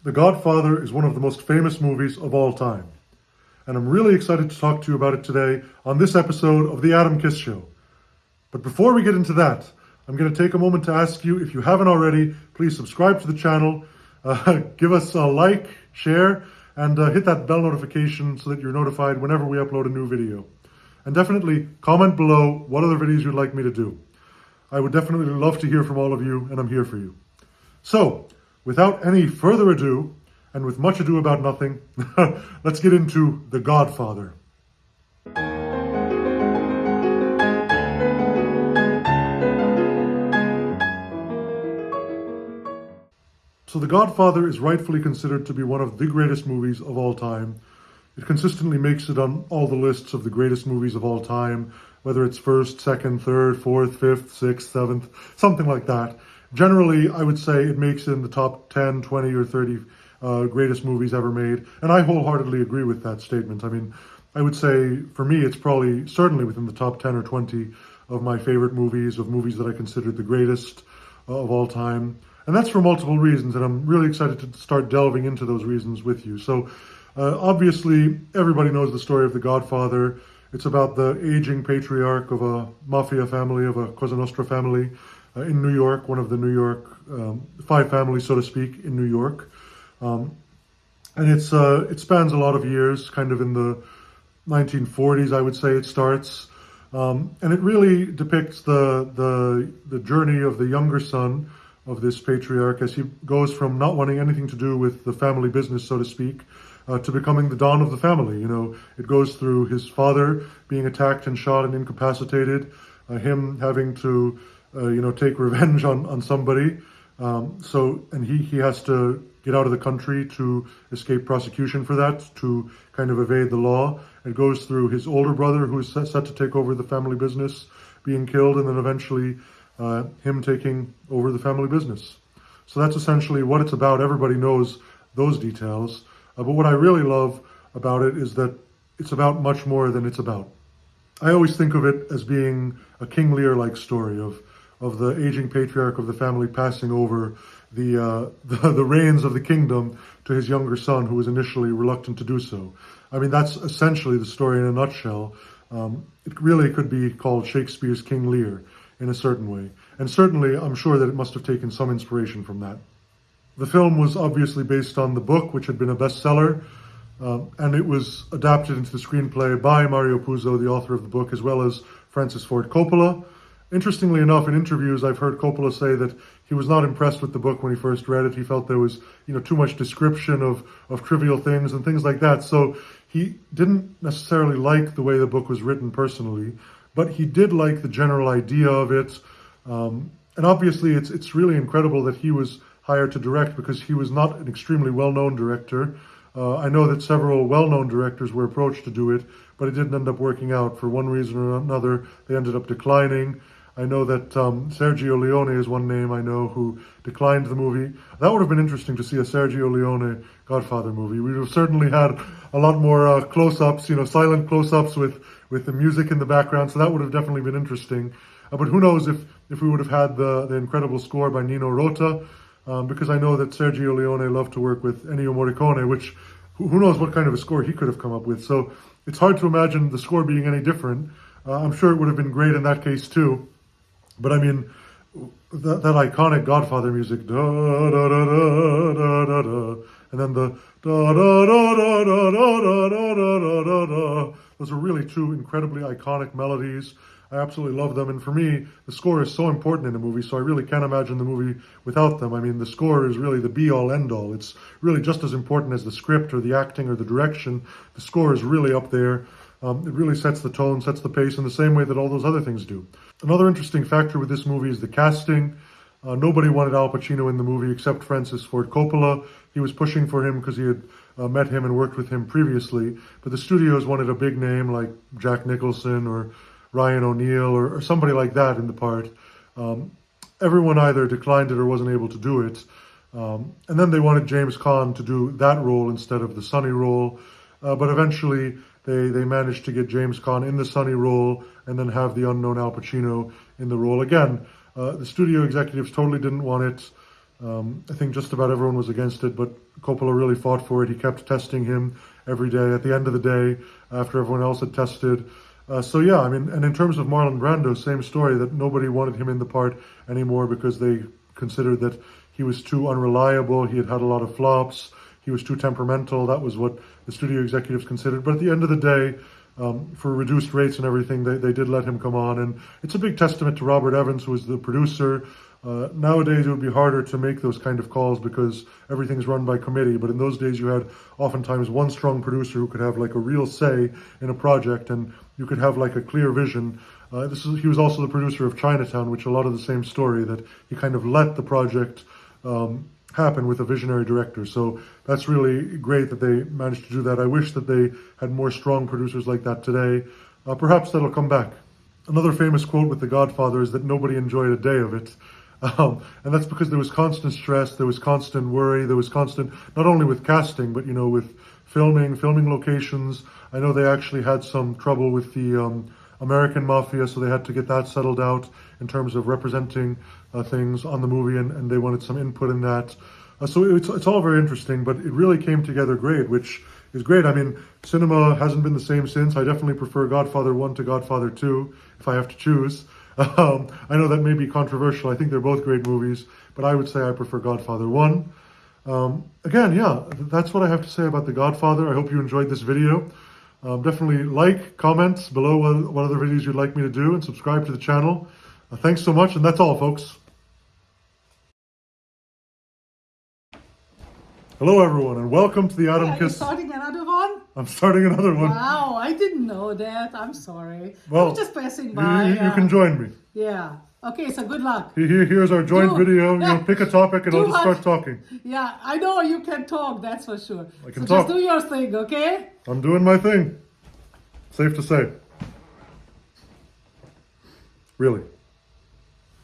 The Godfather is one of the most famous movies of all time, and I'm really excited to talk to you about it today on this episode of The Adam Kiss Show. But before we get into that, I'm going to take a moment to ask you, if you haven't already, please subscribe to the channel, give us a like, share, and hit that bell notification so that you're notified whenever we upload a new video. And definitely comment below what other videos you'd like me to do. I would definitely love to hear from all of you, and I'm here for you. So, without any further ado, and with much ado about nothing, let's get into The Godfather. So The Godfather is rightfully considered to be one of the greatest movies of all time. It consistently makes it on all the lists of the greatest movies of all time, whether it's first, second, third, fourth, fifth, sixth, seventh, something like that. Generally, I would say it makes it in the top 10, 20, or 30 greatest movies ever made. And I wholeheartedly agree with that statement. I mean, I would say, for me, it's probably certainly within the top 10 or 20 of my favorite movies, of movies that I consider the greatest of all time. And that's for multiple reasons, and I'm really excited to start delving into those reasons with you. So, obviously, everybody knows the story of The Godfather. It's about the aging patriarch of a mafia family, of a Cosa Nostra family, in New York, one of the New York five families, so to speak, in New York. And it spans a lot of years, kind of in the 1940s, I would say it starts. And it really depicts the journey of the younger son of this patriarch as he goes from not wanting anything to do with the family business, so to speak, to becoming the Don of the family. You know, it goes through his father being attacked and shot and incapacitated, him having to take revenge on somebody. And he has to get out of the country to escape prosecution for that, to kind of evade the law. It goes through his older brother, who is set to take over the family business, being killed, and then eventually him taking over the family business. So that's essentially what it's about. Everybody knows those details. But what I really love about it is that it's about much more than it's about. I always think of it as being a King Lear-like story of the aging patriarch of the family passing over the reins of the kingdom to his younger son, who was initially reluctant to do so. I mean, that's essentially the story in a nutshell. It really could be called Shakespeare's King Lear in a certain way. And certainly, I'm sure that it must have taken some inspiration from that. The film was obviously based on the book, which had been a bestseller, and it was adapted into the screenplay by Mario Puzo, the author of the book, as well as Francis Ford Coppola. Interestingly enough, in interviews, I've heard Coppola say that he was not impressed with the book when he first read it. He felt there was, too much description of trivial things and things like that. So he didn't necessarily like the way the book was written personally, but he did like the general idea of it. And obviously, it's really incredible that he was hired to direct, because he was not an extremely well-known director. I know that several well-known directors were approached to do it, but it didn't end up working out. For one reason or another, they ended up declining. I know that Sergio Leone is one name I know who declined the movie. That would have been interesting to see a Sergio Leone Godfather movie. We would have certainly had a lot more close-ups, silent close-ups with the music in the background, so that would have definitely been interesting. But who knows if we would have had the incredible score by Nino Rota, because I know that Sergio Leone loved to work with Ennio Morricone, which who knows what kind of a score he could have come up with. So it's hard to imagine the score being any different. I'm sure it would have been great in that case too. But I mean, that iconic Godfather music, da da da da da da da, and then the da da da da da da da da da da. Those are really two incredibly iconic melodies. I absolutely love them, and for me, the score is so important in a movie, so I really can't imagine the movie without them. I mean, the score is really the be-all, end-all. It's really just as important as the script or the acting or the direction. The score is really up there. It really sets the tone, sets the pace in the same way that all those other things do. Another interesting factor with this movie is the casting. Nobody wanted Al Pacino in the movie except Francis Ford Coppola. He was pushing for him because he had met him and worked with him previously, but the studios wanted a big name like Jack Nicholson or Ryan O'Neal or somebody like that in the part. Everyone either declined it or wasn't able to do it. And then they wanted James Caan to do that role instead of the Sonny role. But eventually they managed to get James Caan in the Sonny role and then have the unknown Al Pacino in the role. Again, the studio executives totally didn't want it. I think just about everyone was against it, but Coppola really fought for it. He kept testing him every day at the end of the day after everyone else had tested. So yeah, I mean, and in terms of Marlon Brando, same story, that nobody wanted him in the part anymore because they considered that he was too unreliable. He had had a lot of flops. He was too temperamental. That was what the studio executives considered. But at the end of the day, for reduced rates and everything, they did let him come on. And it's a big testament to Robert Evans, who was the producer. Nowadays, it would be harder to make those kind of calls because everything's run by committee. But in those days, you had oftentimes one strong producer who could have like a real say in a project, and you could have like a clear vision. He was also the producer of Chinatown, which a lot of the same story, that he kind of let the project happen with a visionary director. So that's really great that they managed to do that. I wish that they had more strong producers like that today. Perhaps that'll come back. Another famous quote with The Godfather is that nobody enjoyed a day of it. And that's because there was constant stress, there was constant worry, there was constant, not only with casting, but, with filming locations. I know they actually had some trouble with the American Mafia, so they had to get that settled out in terms of representing things on the movie, and they wanted some input in that. So it's all very interesting, but it really came together great, which is great. I mean, cinema hasn't been the same since. I definitely prefer Godfather 1 to Godfather 2, if I have to choose. I know that may be controversial. I think they're both great movies, but I would say I prefer Godfather 1. Again, yeah, that's what I have to say about The Godfather. I hope you enjoyed this video. Definitely like, comment below what other videos you'd like me to do, and subscribe to the channel. Thanks so much, and that's all, folks. Hello, everyone, and welcome to the Adam Kiss. Are you starting another one? I'm starting another one. Wow, I didn't know that. I'm sorry. Well, I was just passing by. You can join me. Yeah. Okay, so good luck. Here's our joint video. Pick a topic and I'll just start talking. Yeah, I know you can talk, that's for sure. I can so talk. Just do your thing, okay? I'm doing my thing. Safe to say. Really.